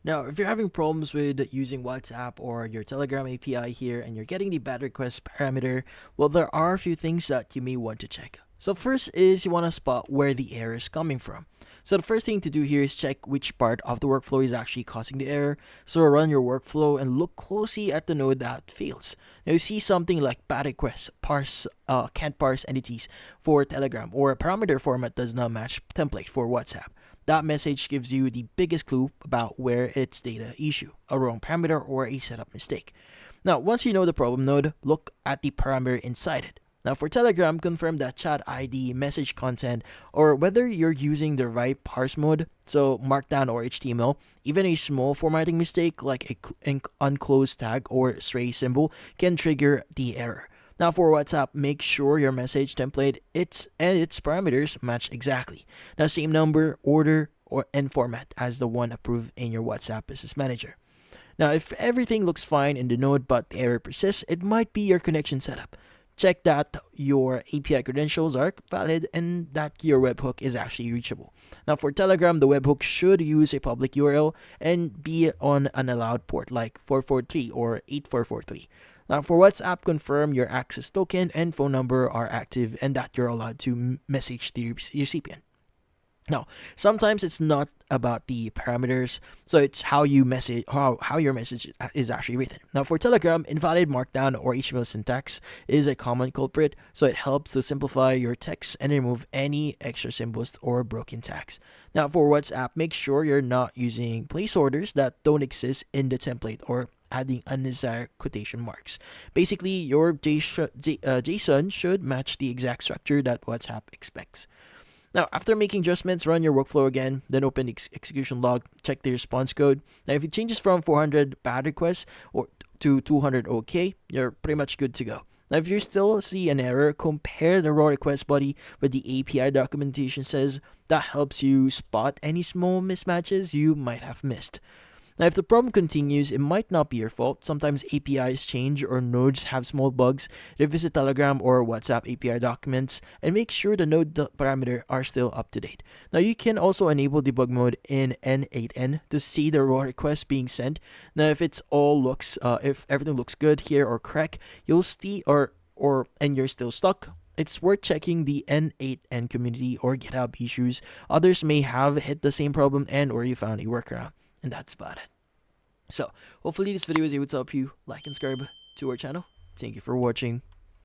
Now, if you're having problems with using WhatsApp or your Telegram API here and you're getting the bad request parameter, well, there are a few things that you may want to check. So, first is you want to spot where the error is coming from. So, the first thing to do here is check which part of the workflow is actually causing the error. So, run your workflow and look closely at the node that fails. Now, you see something like bad request, can't parse entities for Telegram, or a parameter format does not match template for WhatsApp. That message gives you the biggest clue about where it's data issue, a wrong parameter, or a setup mistake. Now, once you know the problem node, look at the parameter inside it. Now, for Telegram, confirm that chat ID, message content, or whether you're using the right parse mode, so Markdown or HTML. Even a small formatting mistake like a unclosed tag or stray symbol can trigger the error. Now for WhatsApp, make sure your message template and its parameters match exactly. Now same number, order, or and format as the one approved in your WhatsApp Business Manager. Now if everything looks fine in the node but the error persists, it might be your connection setup. Check that your API credentials are valid and that your webhook is actually reachable. Now for Telegram, the webhook should use a public URL and be on an allowed port like 443 or 8443. Now for WhatsApp, confirm your access token and phone number are active and that you're allowed to message the recipient. Now, sometimes it's not about the parameters, so it's how you message, how your message is actually written. Now, for Telegram, invalid markdown or HTML syntax is a common culprit, so it helps to simplify your text and remove any extra symbols or broken tags. Now, for WhatsApp, make sure you're not using placeholders that don't exist in the template or adding unnecessary quotation marks. Basically, your JSON should match the exact structure that WhatsApp expects. Now, after making adjustments, run your workflow again, then open the execution log, check the response code. Now, if it changes from 400 bad requests or to 200 OK, you're pretty much good to go. Now, if you still see an error, compare the raw request body with the API documentation says. That helps you spot any small mismatches you might have missed. Now, if the problem continues, it might not be your fault. Sometimes APIs change or nodes have small bugs. Revisit Telegram or WhatsApp API documents and make sure the node parameter are still up to date. Now, you can also enable debug mode in N8N to see the raw request being sent. Now, if everything looks good here or correct, you'll see and you're still stuck. It's worth checking the N8N community or GitHub issues. Others may have hit the same problem and or you found a workaround. And that's about it. So, hopefully this video was able to help you. Like and subscribe to our channel. Thank you for watching.